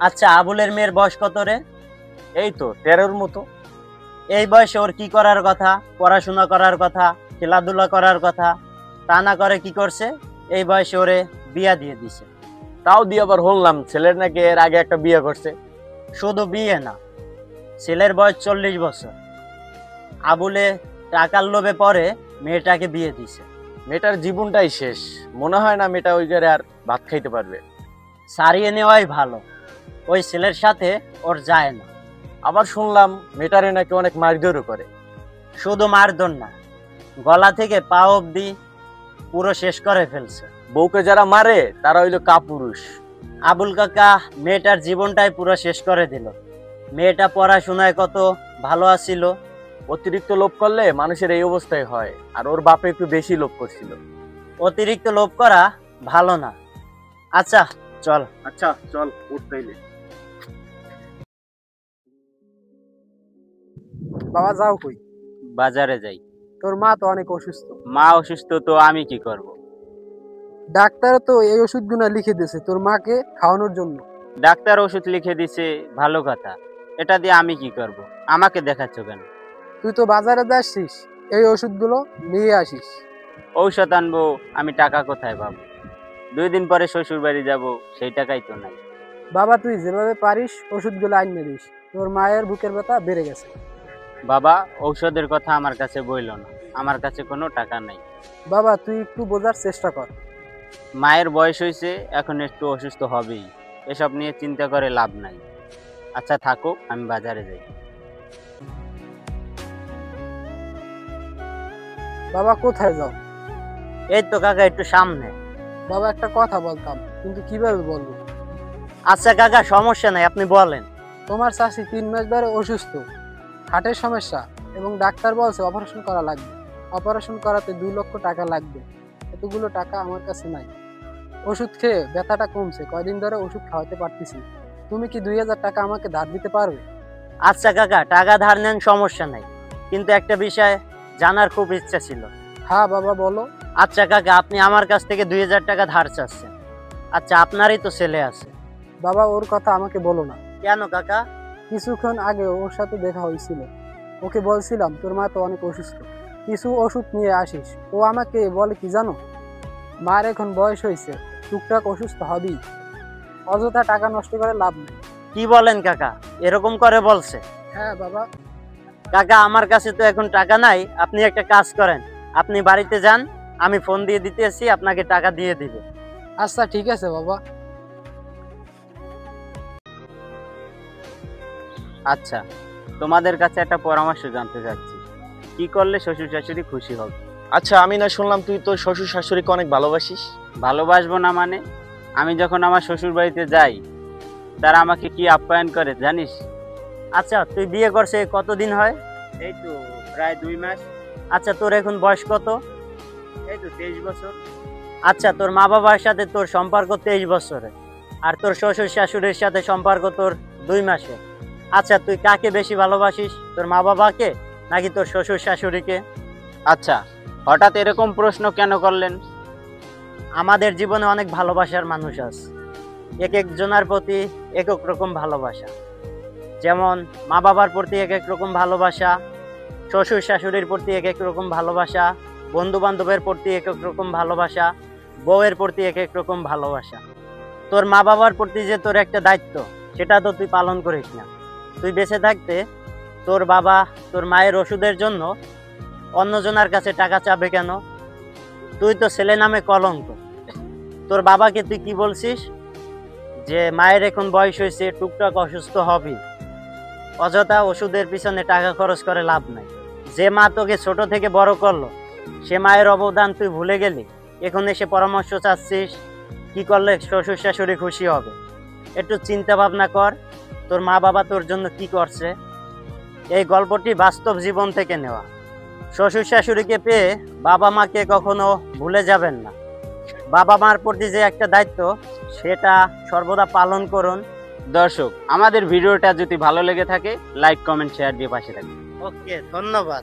আচ্ছা, আবুলের মেয়ের বয়স কত রে? এই তো 13-র মতো। এই বয়সে ওর কি করার কথা? পড়াশোনা করার কথা, খেলাধুলা করার কথা। তা না করে কি করছে? এই বয়সে ওরে বিয়া দিয়ে দিছে। তাও দিয়ে আবার শুনলাম ছেলের নাকি এর আগে একটা বিয়ে করছে। শুধু বিয়ে না, ছেলের বয়স 40 বছর। আবুলে টাকার লোভে পরে মেয়েটাকে বিয়ে দিছে। মেয়েটার জীবনটাই শেষ, মনে হয় না মেয়েটা ওই ঘরে আর ভাত খাইতে পারবে। সারিয়ে নেওয়াই ভালো, ওই ছেলের সাথে ওর যায় না। আবার শুনলাম মেয়েটারে নাকি অনেক মারধরও করে। শুধু মারধর না, গলা থেকে পা অবধি পুরো শেষ করে ফেলছে। বউকে যারা মারে তারা হইলো কাপুরুষ। আবুল কাকা মেয়েটার জীবনটাই পুরো শেষ করে দিল। মেয়েটা পড়াশোনায় কত ভালো আছিল। অতিরিক্ত লোভ করলে মানুষের এই অবস্থায় হয়, আর ওর বাপে একটু বেশি লোভ করছিল। অতিরিক্ত লোভ করা ভালো না। আচ্ছা চল। আচ্ছা চল উঠতেইলে। বাবা যাও কই? বাজারে যাই। তোর মা তো অনেক অসুস্থ। মা অসুস্থ তো আমি কি করব? ডাক্তার তো এই ওষুধগুলো লিখে দিয়েছে তোর মাকে খাওয়ানোর জন্য। ডাক্তার ওষুধ লিখে দিছে, ভালো কথা। এটা দিয়ে আমি কি করব? আমাকে দেখাচ্ছ কেন? তুই তো বাজারে যাচ্ছিস, এই ওষুধগুলো নিয়ে আসিস। ঔষধ আনবো, আমি টাকা কোথায় পাবো? 2 দিন পরে শ্বশুর বাড়ি যাব, সেই টাকাই তো নাই। বাবা তুই যেভাবে পারিস ওষুধগুলো আনিয়ে দিস, তোর মায়ের বুকের ব্যথা বেড়ে গেছে। বাবা, ঔষধের কথা আমার কাছে বইলো না, আমার কাছে কোনো টাকা নাই। বাবা তুই একটু বোঝার চেষ্টা কর। মায়ের বয়স হয়েছে, এখন একটু অসুস্থ হবেই, এসব নিয়ে চিন্তা করে লাভ নাই। আচ্ছা থাকো, আমি বাজারে যাই। বাবা কোথায় যাও? এই তো কাকা, একটু সামনে। বাবা একটা কথা বলতাম, কিন্তু কিভাবে বলবো? আচ্ছা কাকা, সমস্যা নাই, আপনি বলেন। তোমার চাষি 3 মাস ধরে অসুস্থ, হার্টের সমস্যা, এবং ডাক্তার বলছে অপারেশন করা লাগবে। অপারেশন করাতে 2 লক্ষ টাকা লাগবে। এতগুলো টাকা আমার কাছে নাই। ওষুধ খেয়ে ব্যথাটা কমছে, কয়দিন ধরে ওষুধ খাওয়াতে পারতেছি। তুমি কি 2000 টাকা আমাকে ধার দিতে পারবে? আচ্ছা কাকা, টাকা ধার নেন, সমস্যা নাই, কিন্তু একটা বিষয় জানার খুব ইচ্ছা ছিল। হ্যাঁ বাবা বলো। আচ্ছা কাকা, আপনি আমার কাছ থেকে 2000 টাকা ধার চাচ্ছেন। আচ্ছা, আপনারই তো ছেলে আছে। বাবা ওর কথা আমাকে বলো না। কেন কাকা? কিছুক্ষণ আগে ওর সাথে দেখা হয়েছিল। ওকে বলছিলাম তোর মা তো অনেক অসুস্থ, কিছু ওষুধ নিয়ে আসিস। ও আমাকে বলে কি জানো, মার এখন বয়স হয়েছে, টুকটাক অসুস্থ হবেই, অযথা টাকা নষ্ট করে লাভ নেই। কি বলেন কাকা, এরকম করে বলছে? হ্যাঁ বাবা। কাকা, আমার কাছে তো এখন টাকা নাই। আপনি একটা কাজ করেন, আপনি বাড়িতে যান, আমি ফোন দিয়ে দিতেছি, আপনাকে টাকা দিয়ে দিবে। আচ্ছা ঠিক আছে বাবা। আচ্ছা, তোমাদের কাছে একটা পরামর্শ জানতে চাচ্ছি, কি করলে শ্বশুর শাশুড়ি খুশি হবে? আচ্ছা, আমি না শুনলাম তুই তোর শ্বশুর শাশুড়িকে অনেক ভালোবাসিস। ভালোবাসবো না মানে? আমি যখন আমার শ্বশুর বাড়িতে যাই, তারা আমাকে কি আপ্যায়ন করে জানিস? আচ্ছা, তুই বিয়ে করছে কতদিন হয়? এই তো প্রায় 2 মাস। আচ্ছা, তোর এখন বয়স কত? এই তো 23 বছর। আচ্ছা, তোর মা বাবার সাথে তোর সম্পর্ক 23 বছরের, আর তোর শ্বশুর শাশুড়ির সাথে সম্পর্ক তোর 2 মাসে। আচ্ছা, তুই কাকে বেশি ভালোবাসিস, তোর মা বাবাকে নাকি তোর শ্বশুর শাশুড়িকে? আচ্ছা, হঠাৎ এরকম প্রশ্ন কেন করলেন? আমাদের জীবনে অনেক ভালোবাসার মানুষ আছে, এক একজনের প্রতি এক এক রকম ভালোবাসা। যেমন মা বাবার প্রতি এক এক রকম ভালোবাসা, শ্বশুর শাশুড়ির প্রতি এক এক রকম ভালোবাসা, বন্ধু বান্ধবের প্রতি এক এক রকম ভালোবাসা, বউয়ের প্রতি এক এক রকম ভালোবাসা। তোর মা বাবার প্রতি যে তোর একটা দায়িত্ব, সেটা তো তুই পালন করিস না। তুই বেঁচে থাকতে তোর বাবা তোর মায়ের ওষুধের জন্য অন্যজনের কাছে টাকা চাবে কেন? তুই তো ছেলে নামে কলঙ্ক। তোর বাবাকে তুই কি বলছিস যে মায়ের এখন বয়স হয়েছে, টুকটাক অসুস্থ হবে, অযথা ওষুধের পিছনে টাকা খরচ করে লাভ নাই। যে মা তোকে ছোট থেকে বড় করলো, সে মায়ের অবদান তুই ভুলে গেলি। এখন এসে পরামর্শ চাচ্ছিস কি করলে শ্বশুর শাশুড়ি খুশি হবে? একটু চিন্তা ভাবনা কর, তোর মা বাবা তোর জন্য কি করছে। এই গল্পটি বাস্তব জীবন থেকে নেওয়া। শ্বশুর শাশুড়িকে পেয়ে বাবা মাকে কখনো ভুলে যাবেন না। বাবা মার প্রতি যে একটা দায়িত্ব, সেটা সর্বদা পালন করুন। দর্শক, আমাদের ভিডিওটা যদি ভালো লেগে থাকে, লাইক কমেন্ট শেয়ার দিয়ে পাশে থাকুন। ওকে, ধন্যবাদ।